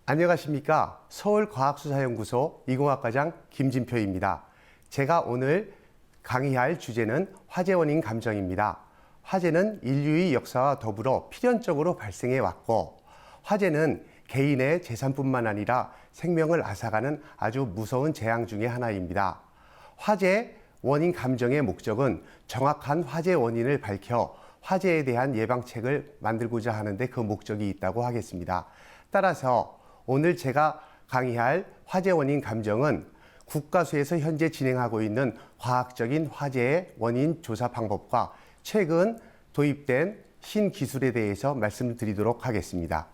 안녕하십니까. 서울과학수사연구소 이공학과장 김진표입니다. 제가 오늘 강의할 주제는 화재 원인 감정입니다. 화재는 인류의 역사와 더불어 필연적으로 발생해 왔고, 화재는 개인의 재산뿐만 아니라 생명을 앗아가는 아주 무서운 재앙 중의 하나입니다. 화재 원인 감정의 목적은 정확한 화재 원인을 밝혀 화재에 대한 예방책을 만들고자 하는데 그 목적이 있다고 하겠습니다. 따라서 오늘 제가 강의할 화재 원인 감정은 국가수에서 현재 진행하고 있는 과학적인 화재의 원인 조사 방법과 최근 도입된 신기술에 대해서 말씀드리도록 하겠습니다.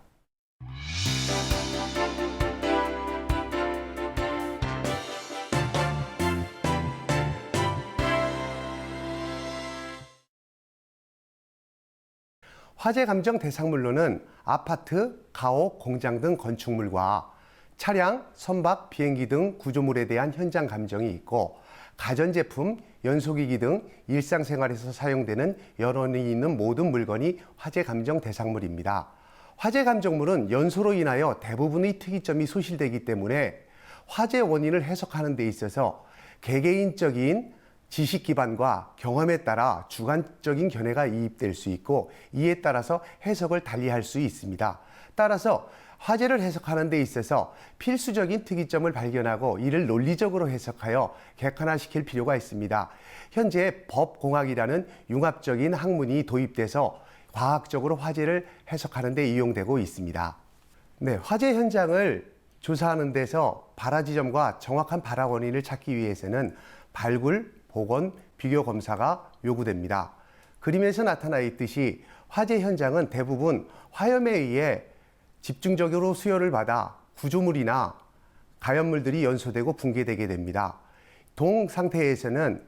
화재 감정 대상물로는 아파트, 가옥, 공장 등 건축물과 차량, 선박, 비행기 등 구조물에 대한 현장 감정이 있고, 가전제품, 연소기기 등 일상생활에서 사용되는 여론이 있는 모든 물건이 화재 감정 대상물입니다. 화재 감정물은 연소로 인하여 대부분의 특이점이 소실되기 때문에 화재 원인을 해석하는 데 있어서 개개인적인 지식 기반과 경험에 따라 주관적인 견해가 이입될 수 있고, 이에 따라서 해석을 달리할 수 있습니다. 따라서 화재를 해석하는 데 있어서 필수적인 특이점을 발견하고 이를 논리적으로 해석하여 객관화시킬 필요가 있습니다. 현재 법공학이라는 융합적인 학문이 도입돼서 과학적으로 화재를 해석하는 데 이용되고 있습니다. 화재 현장을 조사하는 데서 발화 지점과 정확한 발화 원인을 찾기 위해서는 발굴, 복원, 비교 검사가 요구됩니다. 그림에서 나타나 있듯이 화재 현장은 대부분 화염에 의해 집중적으로 수혈을 받아 구조물이나 가연물들이 연소되고 붕괴되게 됩니다. 동 상태에서는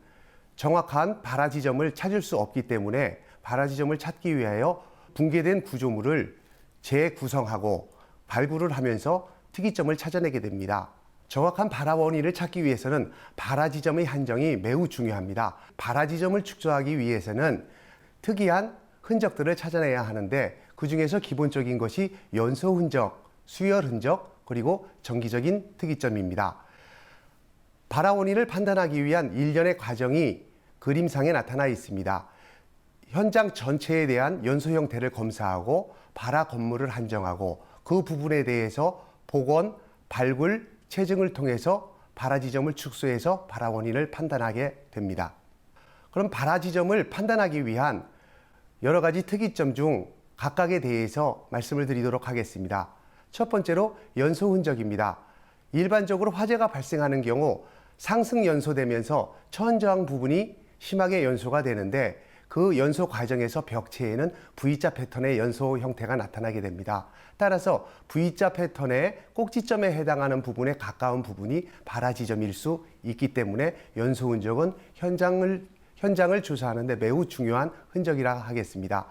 정확한 발화 지점을 찾을 수 없기 때문에 발화 지점을 찾기 위하여 붕괴된 구조물을 재구성하고 발굴을 하면서 특이점을 찾아내게 됩니다. 정확한 발화 원인을 찾기 위해서는 발화 지점의 한정이 매우 중요합니다. 발화 지점을 축소하기 위해서는 특이한 흔적들을 찾아내야 하는데, 그 중에서 기본적인 것이 연소 흔적, 수열 흔적, 그리고 정기적인 특이점입니다. 발화 원인을 판단하기 위한 일련의 과정이 그림상에 나타나 있습니다. 현장 전체에 대한 연소 형태를 검사하고 발화 건물을 한정하고 그 부분에 대해서 복원, 발굴, 채증을 통해서 발화 지점을 축소해서 발화 원인을 판단하게 됩니다. 그럼 발화 지점을 판단하기 위한 여러 가지 특이점 중 각각에 대해서 말씀을 드리도록 하겠습니다. 첫 번째로 연소 흔적입니다. 일반적으로 화재가 발생하는 경우 상승 연소되면서 천저항 부분이 심하게 연소가 되는데, 그 연소 과정에서 벽체에는 V자 패턴의 연소 형태가 나타나게 됩니다. 따라서 V자 패턴의 꼭지점에 해당하는 부분에 가까운 부분이 발화 지점일 수 있기 때문에 연소 흔적은 현장을 조사하는 데 매우 중요한 흔적이라 하겠습니다.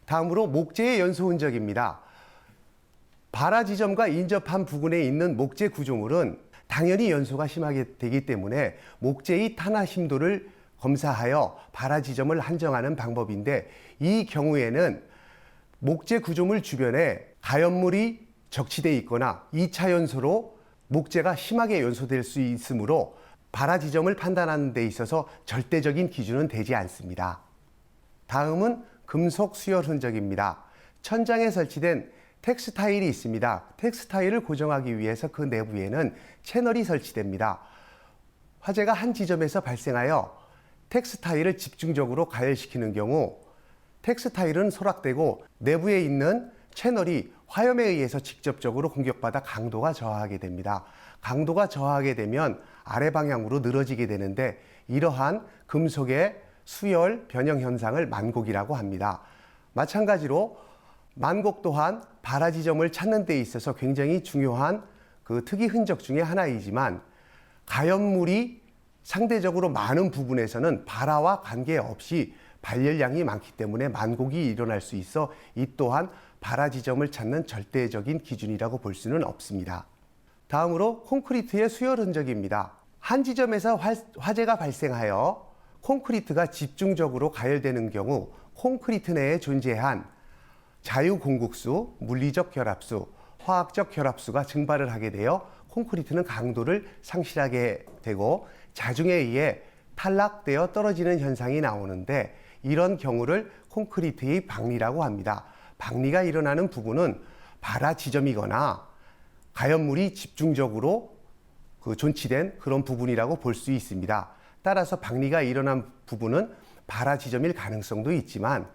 다음으로 목재의 연소 흔적입니다. 발화 지점과 인접한 부분에 있는 목재 구조물은 당연히 연소가 심하게 되기 때문에 목재의 탄화 심도를 검사하여 발화 지점을 한정하는 방법인데, 이 경우에는 목재 구조물 주변에 가연물이 적치되어 있거나 2차 연소로 목재가 심하게 연소될 수 있으므로 발화 지점을 판단하는 데 있어서 절대적인 기준은 되지 않습니다. 다음은 금속 수열 흔적입니다. 천장에 설치된 텍스타일이 있습니다. 텍스타일을 고정하기 위해서 그 내부에는 채널이 설치됩니다. 화재가 한 지점에서 발생하여 텍스타일을 집중적으로 가열시키는 경우 텍스타일은 소락되고 내부에 있는 채널이 화염에 의해서 직접적으로 공격받아 강도가 저하하게 됩니다. 강도가 저하하게 되면 아래 방향으로 늘어지게 되는데, 이러한 금속의 수열 변형 현상을 만곡이라고 합니다. 마찬가지로 만곡 또한 발화 지점을 찾는 데 있어서 굉장히 중요한 그 특이 흔적 중에 하나이지만, 가연물이 상대적으로 많은 부분에서는 발화와 관계없이 발열량이 많기 때문에 만곡이 일어날 수 있어 이 또한 발화 지점을 찾는 절대적인 기준이라고 볼 수는 없습니다. 다음으로 콘크리트의 수열 흔적입니다. 한 지점에서 화재가 발생하여 콘크리트가 집중적으로 가열되는 경우 콘크리트 내에 존재한 자유공급수, 물리적 결합수 화학적 결합수가 증발을 하게 되어 콘크리트는 강도를 상실하게 되고 자중에 의해 탈락되어 떨어지는 현상이 나오는데, 이런 경우를 콘크리트의 박리라고 합니다. 박리가 일어나는 부분은 발화 지점이거나 가연물이 집중적으로 존치된 그런 부분이라고 볼 수 있습니다. 따라서 박리가 일어난 부분은 발화 지점일 가능성도 있지만,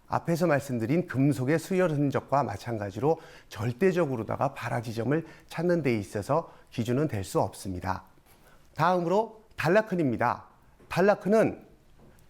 앞에서 말씀드린 금속의 수열 흔적과 마찬가지로 절대적으로다가 발화 지점을 찾는 데 있어서 기준은 될 수 없습니다. 다음으로 단라큰입니다. 단라큰은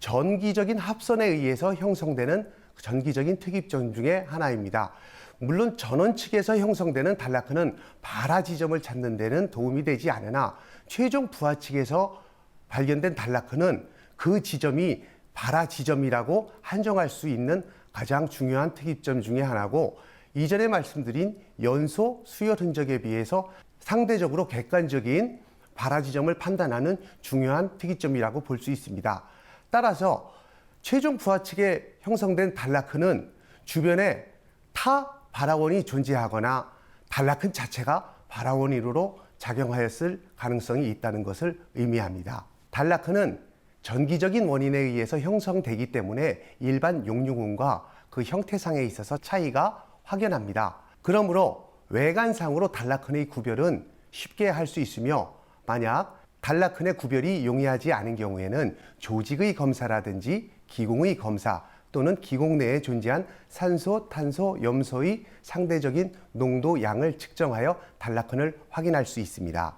전기적인 합선에 의해서 형성되는 전기적인 특이점 중에 하나입니다. 물론 전원 측에서 형성되는 단라큰은 발화 지점을 찾는 데는 도움이 되지 않으나, 최종 부하 측에서 발견된 단라큰은 그 지점이 발화 지점이라고 한정할 수 있는 가장 중요한 특이점 중에 하나고, 이전에 말씀드린 연소 수열 흔적에 비해서 상대적으로 객관적인 발화 지점을 판단하는 중요한 특이점이라고 볼 수 있습니다. 따라서 최종 부하 측에 형성된 단라큰은 주변에 타 발화원이 존재하거나 단라큰 자체가 발화원으로 작용하였을 가능성이 있다는 것을 의미합니다. 단라큰은 전기적인 원인에 의해서 형성되기 때문에 일반 용융원과 그 형태상에 있어서 차이가 확연합니다. 그러므로 외관상으로 단라큰의 구별은 쉽게 할 수 있으며, 만약 단라큰의 구별이 용이하지 않은 경우에는 조직의 검사라든지 기공의 검사 또는 기공 내에 존재한 산소, 탄소, 염소의 상대적인 농도 양을 측정하여 단라큰을 확인할 수 있습니다.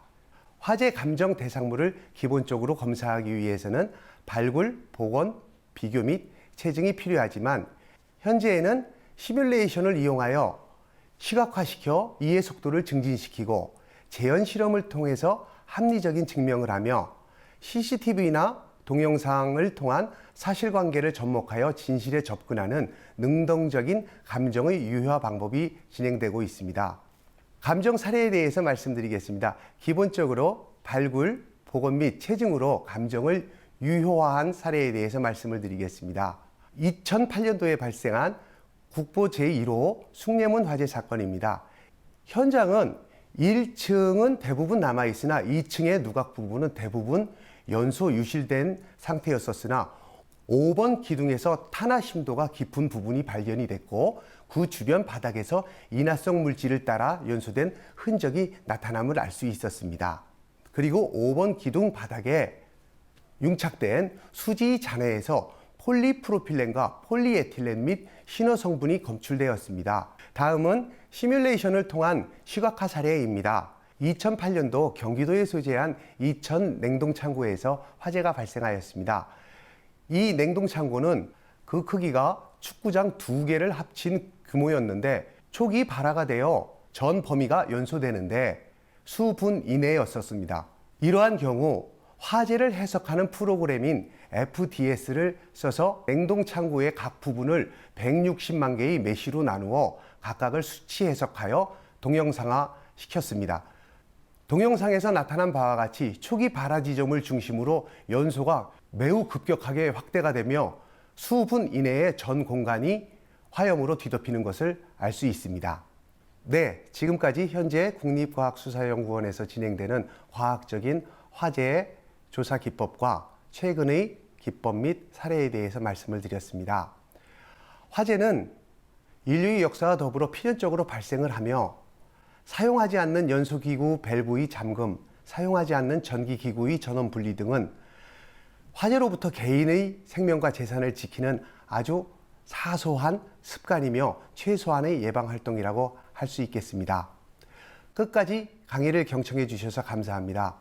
화재 감정 대상물을 기본적으로 검사하기 위해서는 발굴, 복원, 비교 및 체증이 필요하지만, 현재에는 시뮬레이션을 이용하여 시각화시켜 이해 속도를 증진시키고 재현 실험을 통해서 합리적인 증명을 하며 CCTV나 동영상을 통한 사실관계를 접목하여 진실에 접근하는 능동적인 감정의 유효화 방법이 진행되고 있습니다. 감정 사례에 대해서 말씀드리겠습니다. 기본적으로 발굴, 복원 및 체증으로 감정을 유효화한 사례에 대해서 말씀을 드리겠습니다. 2008년도에 발생한 국보 제1호 숭례문 화재 사건입니다. 현장은 1층은 대부분 남아있으나 2층의 누각 부분은 대부분 연소 유실된 상태였었으나 5번 기둥에서 탄화 심도가 깊은 부분이 발견이 됐고, 그 주변 바닥에서 인화성 물질을 따라 연소된 흔적이 나타남을 알 수 있었습니다. 그리고 5번 기둥 바닥에 융착된 수지 잔해에서 폴리프로필렌과 폴리에틸렌 및 신호 성분이 검출되었습니다. 다음은 시뮬레이션을 통한 시각화 사례입니다. 2008년도 경기도에 소재한 이천 냉동창고에서 화재가 발생하였습니다. 이 냉동창고는 그 크기가 축구장 2개를 합친 규모였는데, 초기 발화가 되어 전 범위가 연소되는데 수분 이내였었습니다. 이러한 경우 화재를 해석하는 프로그램인 FDS를 써서 냉동창고의 각 부분을 160만 개의 메시로 나누어 각각을 수치 해석하여 동영상화 시켰습니다. 동영상에서 나타난 바와 같이 초기 발화 지점을 중심으로 연소가 매우 급격하게 확대가 되며 수분 이내의 전 공간이 화염으로 뒤덮이는 것을 알 수 있습니다. 네, 지금까지 현재 국립과학수사연구원에서 진행되는 과학적인 화재 조사 기법과 최근의 기법 및 사례에 대해서 말씀을 드렸습니다. 화재는 인류의 역사와 더불어 필연적으로 발생을 하며, 사용하지 않는 연소기구 밸브의 잠금, 사용하지 않는 전기기구의 전원 분리 등은 화재로부터 개인의 생명과 재산을 지키는 아주 사소한 습관이며 최소한의 예방활동이라고 할 수 있겠습니다. 끝까지 강의를 경청해 주셔서 감사합니다.